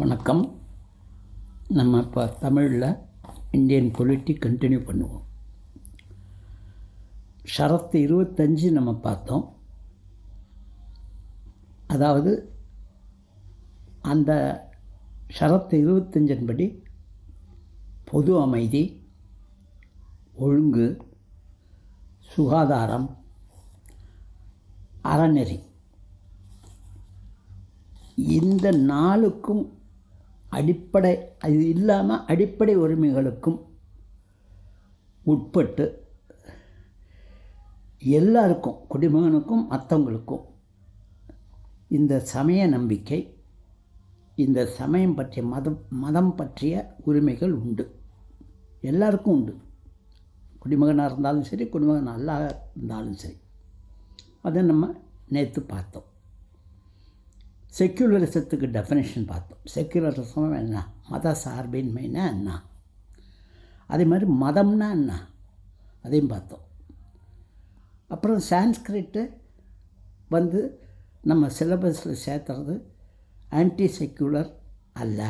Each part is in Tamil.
வணக்கம். நம்ம இப்போ தமிழில் இந்தியன் பொலிட்டி கண்டினியூ பண்ணுவோம். ஷரத்து 25 நம்ம பார்த்தோம். அதாவது அந்த ஷரத்து 25 படி பொது அமைதி, ஒழுங்கு, சுகாதாரம், அறநெறி, இந்த நாளுக்கும் அடிப்படை, அது இல்லாமல் அடிப்படை உரிமைகளுக்கும் உட்பட்டு எல்லாருக்கும், குடிமகனுக்கும் மற்றவங்களுக்கும் இந்த சமய நம்பிக்கை, இந்த சமயம் பற்றிய மதம் பற்றிய உரிமைகள் உண்டு. எல்லாருக்கும் உண்டு. குடிமகனாக இருந்தாலும் சரி, குடிமகன் அல்லாத இருந்தாலும் சரி. அதை நம்ம நேற்று பார்த்தோம். செக்யூலரிசத்துக்கு டெஃபினேஷன் பார்த்தோம். செக்யூலரிசம் என்ன, மத சார்பின்மைனா என்ன, அதே மாதிரி மதம்னா என்ன, அதையும் பார்த்தோம். அப்புறம் சான்ஸ்கிரிட்டு நம்ம சிலபஸில் சேர்த்துறது ஆன்டி செக்யூலர் அல்ல,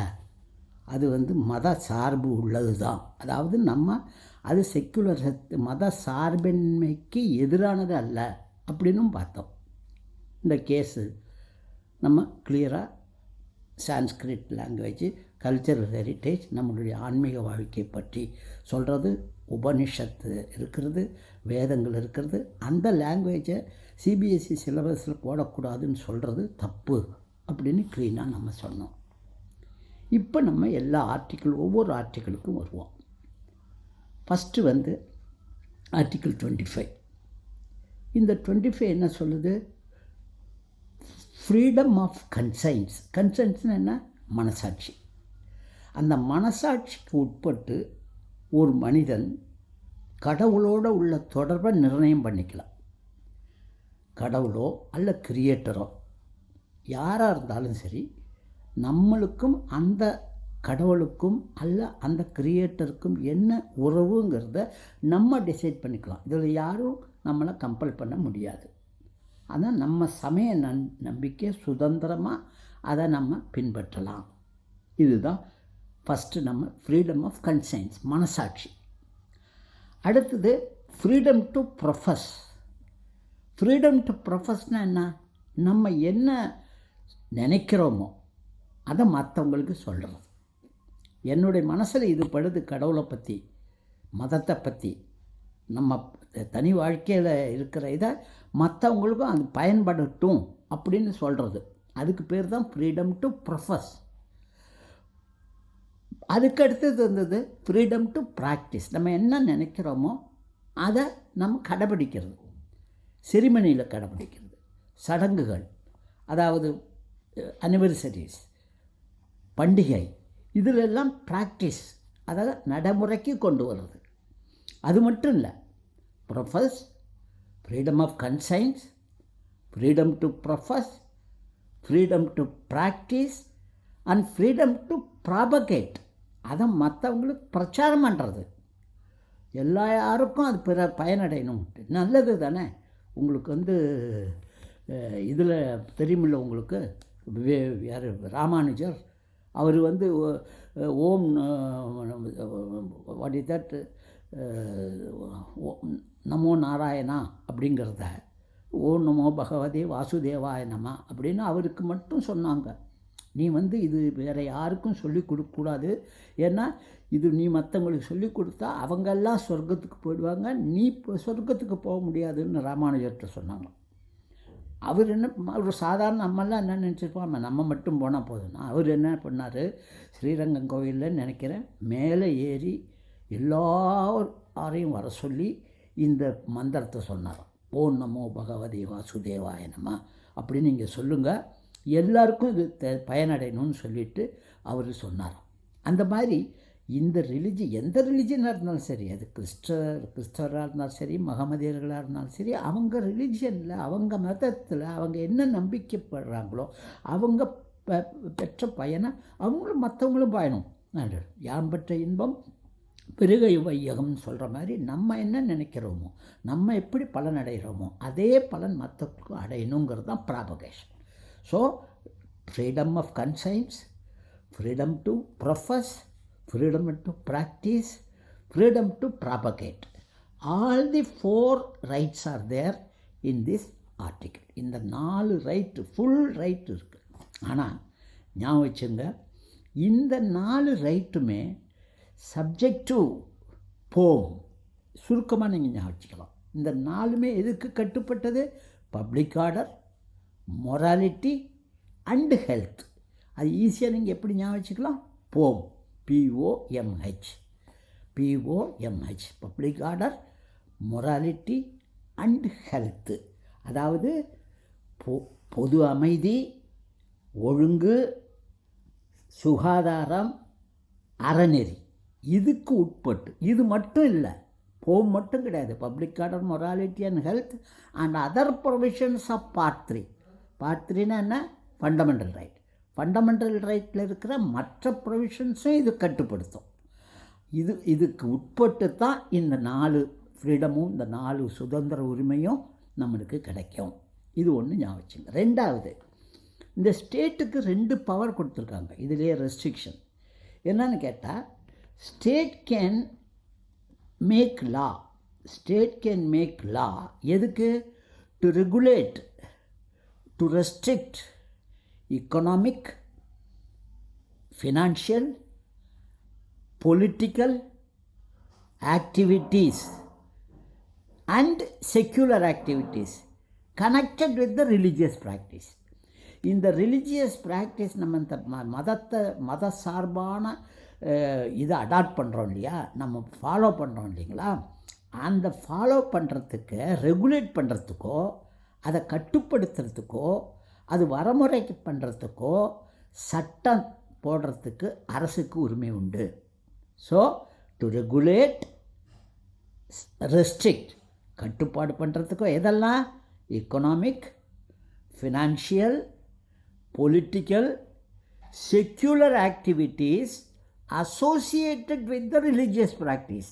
அது மத சார்பு உள்ளது தான். அதாவது நம்ம அது செக்யூலரிசத்து மத சார்பின்மைக்கு எதிரானது அல்ல அப்படின்னும் பார்த்தோம். இந்த கேஸு நம்ம கிளியராக சான்ஸ்கிரிட் லாங்குவேஜ், கல்ச்சரல் ஹெரிட்டேஜ், நம்மளுடைய ஆன்மீக வாழ்க்கை பற்றி சொல்கிறது, உபனிஷத்து இருக்கிறது, வேதங்கள் இருக்கிறது. அந்த லாங்குவேஜை சிபிஎஸ்சி சிலபஸில் போடக்கூடாதுன்னு சொல்கிறது தப்பு அப்படின்னு க்ளீனாக நம்ம சொன்னோம். இப்போ நம்ம எல்லா ஒவ்வொரு ஆர்டிக்கிளுக்கும் வருவோம். First article 25. இந்த 25 என்ன சொல்லுது? ஃப்ரீடம் ஆஃப் கன்சைன்ஸ்னு என்ன? மனசாட்சி. அந்த மனசாட்சிக்கு உட்பட்டு ஒரு மனிதன் கடவுளோடு உள்ள தொடர்பை நிர்ணயம் பண்ணிக்கலாம். கடவுளோ அல்ல கிரியேட்டரோ யாராக இருந்தாலும் சரி, நம்மளுக்கும் அந்த கடவுளுக்கும் அல்ல அந்த கிரியேட்டருக்கும் என்ன உறவுங்கிறத நம்ம டிசைட் பண்ணிக்கலாம். இதில் யாரும் நம்மளை கம்பல் பண்ண முடியாது. ஆனால் நம்ம சமய நம்பிக்கை சுதந்திரமாக அதை நம்ம பின்பற்றலாம். இதுதான் ஃபஸ்ட்டு நம்ம ஃப்ரீடம் ஆஃப் கன்சைன்ஸ், மனசாட்சி. அடுத்தது freedom to profess. Freedom to ப்ரொஃபஸ்னால் என்ன? நம்ம என்ன நினைக்கிறோமோ அதை மற்றவங்களுக்கு சொல்கிறது. என்னுடைய மனசில் இது படுது கடவுளை பற்றி, மதத்தை பற்றி, நம்ம தனி வாழ்க்கையில் இருக்கிற இதை மற்றவங்களுக்கும் அது பயன்படட்டும் அப்படின்னு சொல்கிறது. அதுக்கு பேர் தான் ஃப்ரீடம் டு ப்ரொஃபஸ். அதுக்கு அடுத்தது ஃப்ரீடம் டு ப்ராக்டிஸ். நம்ம என்ன நினைக்கிறோமோ அதை நம்ம கடைப்பிடிக்கிறது, செரிமனியில் கடைப்பிடிக்கிறது, சடங்குகள், அதாவது அனிவர்சரிஸ், பண்டிகை, இதிலெல்லாம் ப்ராக்டிஸ், அதாவது நடைமுறைக்கு கொண்டு வர்றது. அது மட்டும் இல்லை, profess, freedom of conscience, freedom to profess, freedom to practise and freedom to propagate. அதை மற்றவங்களுக்கு பிரச்சாரம் பண்ணுறது. யாருக்கும் அது பயனடையணும். நல்லது தானே. உங்களுக்கு இதில் தெரியுமில்ல, உங்களுக்கு யார் ராமானுஜர், அவர் ஓம் வாட் இஸ் தட், நமோ நாராயணா அப்படிங்கிறத ஓம் நமோ பகவதே வாசுதேவாய நம அப்படின்னு அவருக்கு மட்டும் சொன்னாங்க. நீ இது வேறு யாருக்கும் சொல்லிக் கொடுக்கக்கூடாது. ஏன்னா இது நீ மற்றவங்களுக்கு சொல்லிக் கொடுத்தா அவங்கெல்லாம் சொர்க்கத்துக்கு போயிடுவாங்க, நீ சொர்க்கத்துக்கு போக முடியாதுன்னு ராமானுஜர்கிட்ட சொன்னாங்க. அவர் சாதாரண நம்மெல்லாம் என்ன நினச்சிருப்போம், நம்ம மட்டும் போனால் போதும்னா, அவர் என்ன பண்ணார், ஸ்ரீரங்கம் கோவிலில் நினைக்கிறேன் மேலே ஏறி எல்லாரையும் வர சொல்லி இந்த மந்திரத்தை சொன்னார். ஓம் நமோ பகவதே வாசுதேவாய நம அப்படின்னு நீங்கள் சொல்லுங்கள், எல்லாருக்கும் இது பயனடையணும்னு சொல்லிவிட்டு அவர் சொன்னார். அந்த மாதிரி இந்த எந்த ரிலிஜனாக இருந்தாலும் சரி, அது கிறிஸ்தவராக இருந்தாலும் சரி, மகமதியர்களாக இருந்தாலும் சரி, அவங்க ரிலிஜனில், அவங்க மதத்தில் அவங்க என்ன நம்பிக்கைப்படுறாங்களோ அவங்க பெற்ற பயனை அவங்களும் மற்றவங்களும் பயணம். யாம் பெற்ற இன்பம் பெருகை வையகம்னு சொல்கிற மாதிரி நம்ம என்ன நினைக்கிறோமோ, நம்ம எப்படி பலன் அடைகிறோமோ அதே பலன் மற்றவங்களுக்கும் அடையணுங்கிறது தான் propagation. So freedom of conscience, freedom to profess, freedom to practice, freedom to propagate. All the 4 rights are there in this article. இந்த 4 ரைட்டு, ஃபுல் ரைட் இருக்குது. ஆனால் ஞாபகம் வச்சுங்க, இந்த 4 ரைட்டுமே சப்ஜெக்ட் டு போம். சுருக்கமாக நீங்கள் ஞாபகம் வச்சுக்கலாம். இந்த 4மே எதுக்கு கட்டுப்பட்டது? Public order, morality and health. அது ஈஸியாக நீங்கள் எப்படி ஞாபகம் வச்சுக்கலாம்? POM, POMH, public order, morality and health. அதாவது பொது அமைதி, ஒழுங்கு, சுகாதாரம், அறநெறி, இதுக்கு உட்பட்டு. இது மட்டும் இல்லை, போம் மட்டும் கிடையாது. Public order, morality and health and other provisions of part 3. Part 3னா என்ன? Fundamental right. ஃபண்டமெண்டல் ரைட்டில் இருக்கிற மற்ற ப்ரொவிஷன்ஸும் இது கட்டுப்படுத்தும். இதுக்கு உட்பட்டு தான் இந்த 4 ஃப்ரீடமும், இந்த 4 சுதந்திர உரிமையும் நம்மளுக்கு கிடைக்கும். இது ஒன்று ஞாபகம் வச்சுங்க. 2வது, இந்த ஸ்டேட்டுக்கு 2 பவர் கொடுத்துருக்காங்க. இதிலே ரெஸ்ட்ரிக்ஷன் என்னன்னு கேட்டால், state can make law. State can make law எதுக்கு? To regulate, to restrict economic, financial, political activities and secular activities connected with the religious practice. இந்த ரிலீஜியஸ் ப்ராக்டிஸ், நம்ம இந்த மத சார்பான இதை அடாப்ட் பண்ணுறோம் இல்லையா, நம்ம ஃபாலோ பண்ணுறோம் இல்லைங்களா, அந்த ஃபாலோ பண்ணுறதுக்கு, ரெகுலேட் பண்ணுறதுக்கோ, அதை கட்டுப்படுத்துறதுக்கோ, அது வரமுறைக்கு பண்ணுறதுக்கோ, சட்டம் போடுறதுக்கு அரசுக்கு உரிமை உண்டு. ஸோ டு ரெகுலேட், ரெஸ்ட்ரிக்ட், கட்டுப்பாடு பண்ணுறதுக்கோ எதெல்லாம்? Economic, financial, political, secular activities associated with the religious practice.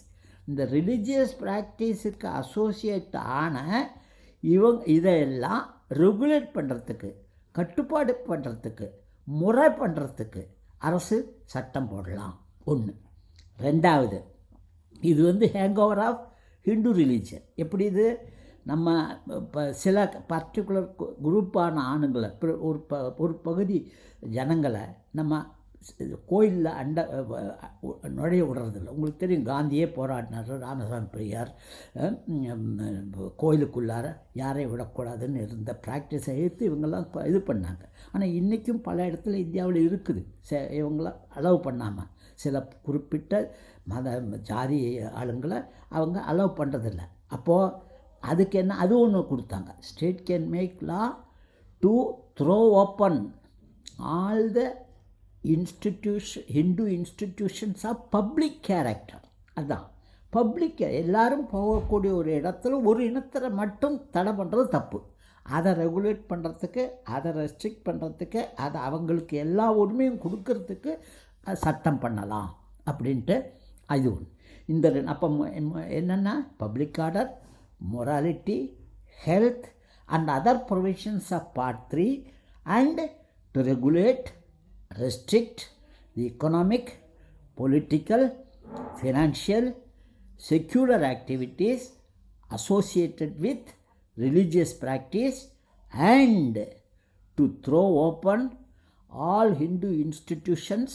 இந்த ரிலீஜியஸ் ப்ராக்டிஸுக்கு அசோசியேட் ஆன இதையெல்லாம் ரெகுலேட் பண்ணுறதுக்கு, கட்டுப்பாடு பண்ணுறதுக்கு, முறை பண்ணுறதுக்கு அரசு சட்டம் போடலாம். 1. 2வது, இது hangover of Hindu religion. எப்படி இது? நம்ம இப்போ சில பர்டிகுலர் குரூப்பான ஆணுங்களை, ஒரு பகுதி ஜனங்களை நம்ம கோயிலில் நுழைய விடுறதில்ல. உங்களுக்கு தெரியும், காந்தியே போராடினார், ராமசாமி பெரியார் கோயிலுக்குள்ளார யாரையும் விடக்கூடாதுன்னு இருந்த ப்ராக்டிஸை எடுத்து இவங்கெல்லாம் இது பண்ணாங்க. ஆனால் இன்றைக்கும் பல இடத்துல இந்தியாவில் இருக்குது. இவங்களாம் அலோவ் பண்ணாமல் சில குறிப்பிட்ட ஜாதி ஆளுங்களை அவங்க அலோவ் பண்ணுறதில்ல. அப்போது அதுக்கு என்ன, அது ஒன்று கொடுத்தாங்க. State can make law to throw open all the Hindu institutions of public character. அதுதான் பப்ளிக். எல்லோரும் போகக்கூடிய ஒரு இடத்துல ஒரு இனத்தை மட்டும் தடை பண்ணுறது தப்பு. அதை ரெகுலேட் பண்ணுறதுக்கு, அதை ரெஸ்ட்ரிக்ட் பண்ணுறதுக்கு, அதை அவங்களுக்கு எல்லா உரிமையும் கொடுக்கறதுக்கு சட்டம் பண்ணலாம் அப்படின்ட்டு அது ஒன்று. இந்த அப்போ என்னென்னா, public order, morality, health and other provisions of part 3 and to regulate, restrict the economic, political, financial, secular activities associated with religious practice and to throw open all Hindu institutions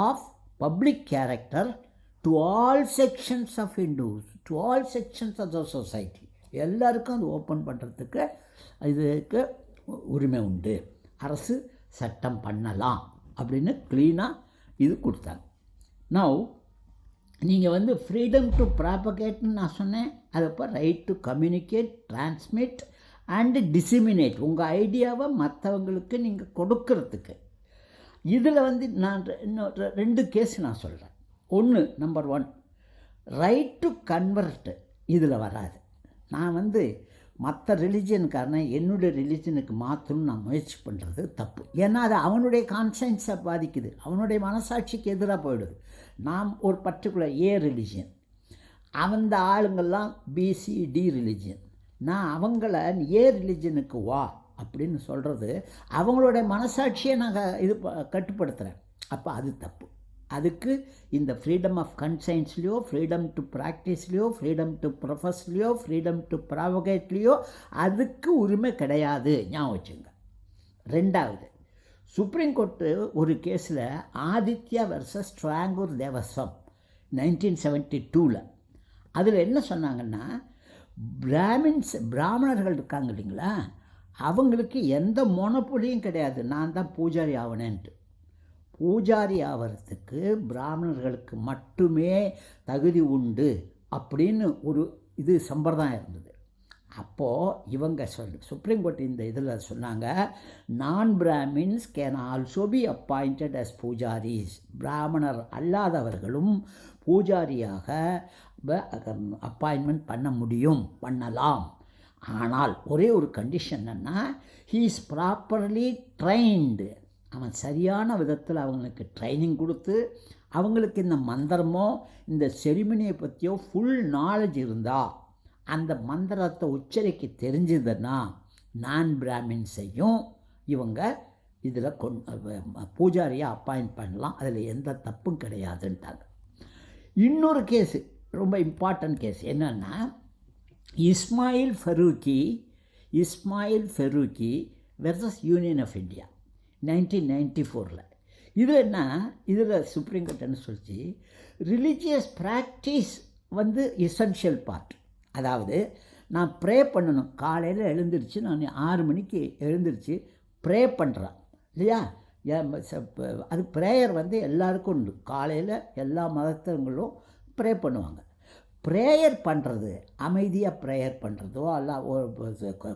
of public character to all sections of Hindus, to all sections of the society. எல்லாருக்கும் அது ஓப்பன் பண்ணுறதுக்கு இதுக்கு உரிமை உண்டு, அரசு சட்டம் பண்ணலாம் அப்படின்னு க்ளீனாக இது கொடுத்தாங்க. நவ் நீங்கள் ஃப்ரீடம் டு ப்ராபகேட்னு நான் சொன்னேன். அது இப்போ right to communicate, transmit and disseminate, உங்கள் ஐடியாவை மற்றவங்களுக்கு நீங்கள் கொடுக்கறதுக்கு. இதில் நான் இன்னும் 2 கேஸ் நான் சொல்கிறேன். 1, நம்பர் 1, ரைட் டு கன்வெர்ட் இதில் வராது. நான் மற்ற ரிலிஜியனுக்காரனை என்னுடைய ரிலிஜனுக்கு மாற்றணும்னு நான் முயற்சி பண்ணுறது தப்பு. ஏன்னா அது அவனுடைய கான்சன்ஸை பாதிக்குது, அவனுடைய மனசாட்சிக்கு எதிராக போயிடுது. நாம் ஒரு பர்டிகுலர் ஏ ரிலிஜியன், அந்த ஆளுங்கள்லாம் பிசிடி ரிலிஜியன், நான் அவங்கள ஏ ரிலிஜனுக்கு வா அப்படின்னு சொல்கிறது அவங்களுடைய மனசாட்சியை நான் இது கட்டுப்படுத்துகிறேன். அப்போ அது தப்பு. அதுக்கு இந்த ஃப்ரீடம் ஆஃப் கன்சைன்ஸ்லையோ, ஃப்ரீடம் டு ப்ராக்டிஸ்லையோ, ஃப்ரீடம் டு ப்ரொஃபஸ்லையோ, ஃப்ரீடம் டு ப்ராவகேட்லேயோ அதுக்கு உரிமை கிடையாது, ஞாபகம் வச்சுங்க. ரெண்டாவது, சுப்ரீம் கோர்ட்டு ஒரு கேஸில் ஆதித்யா வெர்சஸ் ஸ்ட்ராங்கூர் தேவஸ்வம் 1972 அதில் என்ன சொன்னாங்கன்னா, பிராமணர்கள் இருக்காங்க இல்லைங்களா, அவங்களுக்கு எந்த மொனப்பொலியும் கிடையாது, நான் தான் பூஜாரி ஆவணேன்ட்டு. பூஜாரி ஆகிறதுக்கு பிராமணர்களுக்கு மட்டுமே தகுதி உண்டு அப்படின்னு ஒரு இது சம்பிரதாயம் இருந்தது. அப்போது இவங்க சுப்ரீம் கோர்ட் இந்த இதில் சொன்னாங்க, non Brahmins can also be appointed as pujaris. பிராமணர் அல்லாதவர்களும் பூஜாரியாக அப்பாயின்மெண்ட் பண்ணலாம். ஆனால் ஒரே ஒரு கண்டிஷன் என்னன்னா, ஹீ இஸ் ப்ராப்பர்லி ட்ரைன்டு. அவன் சரியான விதத்தில் அவங்களுக்கு ட்ரைனிங் கொடுத்து, அவங்களுக்கு இந்த மந்திரமோ இந்த செரிமனியை பற்றியோ ஃபுல் நாலேஜ் இருந்தால், அந்த மந்திரத்தை உச்சரிக்க தெரிஞ்சதுன்னா நான் பிராமின்ஸையும் இவங்க இதில் பூஜாரியாக அப்பாயிண்ட் பண்ணலாம், அதில் எந்த தப்பும் கிடையாதுன்ட்டாங்க. இன்னொரு கேஸு ரொம்ப இம்பார்ட்டன்ட் கேஸ் என்னென்னா, Ismail Faruqui versus union of India 1994. இது என்ன, இதில் சுப்ரீம் கோர்ட் என்ன சொல்லிச்சு, ரிலீஜியஸ் ப்ராக்டிஸ் வந்து எசென்ஷியல் பார்ட். அதாவது நான் ப்ரே பண்ணணும், காலையில் எழுந்திரிச்சு நான் 6 மணிக்கு எழுந்திரிச்சு ப்ரே பண்ணுறேன் இல்லையா, அது ப்ரேயர் வந்து எல்லாருக்கும் உண்டு. காலையில் எல்லா மதத்தவங்களும் ப்ரே பண்ணுவாங்க. ப்ரேயர் பண்ணுறது, அமைதியாக ப்ரேயர் பண்ணுறதோ அல்ல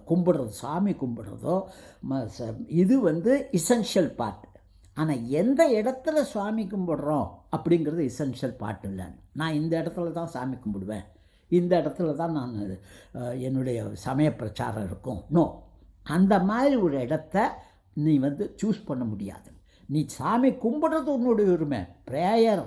கும்பிடுறது, சாமி கும்பிடுறதோ, இது வந்து எசென்ஷியல் பார்ட். ஆனால் எந்த இடத்துல சாமி கும்பிடுறோம் அப்படிங்கிறது எசென்ஷியல் பார்ட் இல்லை. நான் இந்த இடத்துல தான் சாமி கும்பிடுவேன், இந்த இடத்துல தான் நான் என்னுடைய சமய பிரச்சாரம் இருக்கும், நோ. அந்த மாதிரி ஒரு இடத்த நீ வந்து சூஸ் பண்ண முடியாது. நீ சாமி கும்பிடுறது உன்னுடைய உரிமை, ப்ரேயர்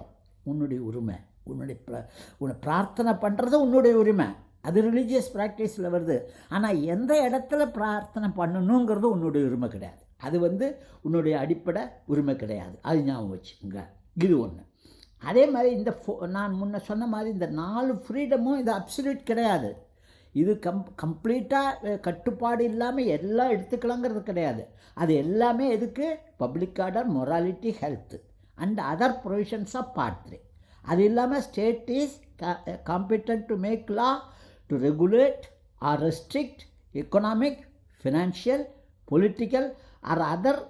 உன்னுடைய உரிமை, உன்னை பிரார்த்தனை பண்ணுறது உன்னுடைய உரிமை, அது ரிலீஜியஸ் ப்ராக்டிஸில் வருது. ஆனால் எந்த இடத்துல பிரார்த்தனை பண்ணணுங்கிறது உன்னுடைய உரிமை கிடையாது, அது வந்து உன்னுடைய அடிப்படை உரிமை கிடையாது, அது ஞாபகம் வச்சுக்கோங்க. இது ஒன்று. அதே மாதிரி இந்த நான் முன்ன சொன்ன மாதிரி இந்த 4 ஃப்ரீடமும் இது அப்சல்யூட் கிடையாது. இது கம்ப்ளீட்டாக கட்டுப்பாடு இல்லாமல் எல்லாம் எடுத்துக்கலாங்கிறது கிடையாது. அது எல்லாமே எதுக்கு, public order, morality, health and other provisions of part 3. அது இல்லாமல் state is competent to make law to regulate or restrict economic, financial, political or other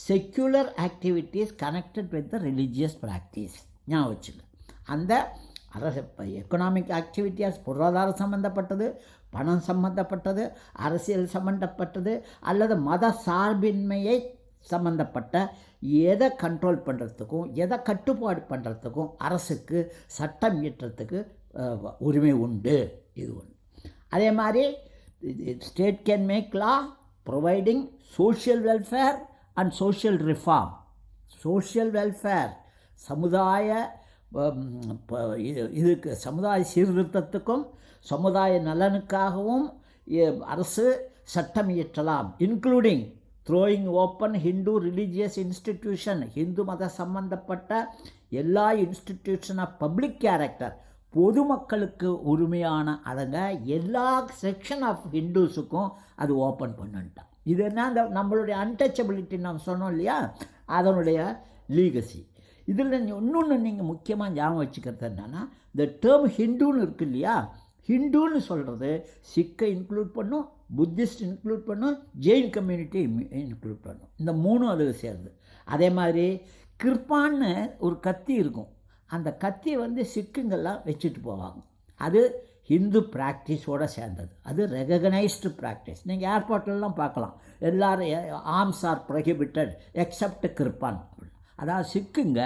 secular activities connected with the religious practice. ஞாபகம் வச்சுங்க. அந்த எக்கனாமிக் ஆக்டிவிட்டிஸ் பொருளாதாரம் சம்மந்தப்பட்டது, பணம் சம்மந்தப்பட்டது, அரசியல் சம்மந்தப்பட்டது அல்லது மத சார்பின்மையை சம்மந்தப்பட்ட எதை கண்ட்ரோல் பண்ணுறதுக்கும் எதை கட்டுப்பாடு பண்ணுறதுக்கும் அரசுக்கு சட்டம் இயற்றத்துக்கு உரிமை உண்டு. இது ஒன்று. அதே மாதிரி state can make law providing social welfare and social reform. Social welfare, சமுதாய இதுக்கு சமுதாய சீர்திருத்தத்துக்கும் சமுதாய நலனுக்காகவும் அரசு சட்டம் இயற்றலாம், including throwing open Hindu religious institution. Hindu மத சம்பந்தப்பட்ட எல்லா இன்ஸ்டிடியூஷன் ஆஃப் பப்ளிக் கேரக்டர், பொதுமக்களுக்கு உரிமையான அதங்க எல்லா செக்ஷன் ஆஃப் ஹிந்துஸுக்கும் அது ஓப்பன் பண்ணுட்டான். இது என்ன, அந்த நம்மளுடைய அன்டச்சபிலிட்டி நாம் சொன்னோம் இல்லையா, அதனுடைய லீகசி. இதில் இன்னொன்று நீங்கள் முக்கியமாக ஞாபகம் வச்சுக்கிறது என்னென்னா, இந்த டேர்ம் ஹிந்துன்னு இருக்குது இல்லையா, ஹிந்துன்னு சொல்கிறது சிக்கை இன்க்ளூட் பண்ணும், புத்திஸ்ட் இன்க்ளூட் பண்ணும், ஜெயின் கம்யூனிட்டி இன்க்ளூட் பண்ணும். இந்த 3 அது சேருது. அதே மாதிரி கிருப்பான்னு ஒரு கத்தி இருக்கும், அந்த கத்தியை வந்து சிக்குங்கெல்லாம் வச்சுட்டு போவாங்க. அது ஹிந்து ப்ராக்டிஸோடு சேர்ந்தது, அது ரெகக்னைஸ்டு ப்ராக்டிஸ். நீங்கள் ஏர்போர்ட்லாம் பார்க்கலாம், எல்லோரும் ஆர்ம்ஸ் ஆர் ப்ரொஹிபிட்டட் எக்ஸப்ட் கிருப்பான். அதாவது சிக்குங்க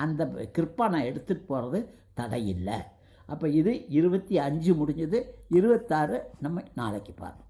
அந்த கிருப்பானை எடுத்துகிட்டு போகிறது தடை இல்லை. அப்போ இது 25 முடிஞ்சது. 26 நம்ம நாளைக்கு பார்ப்போம்.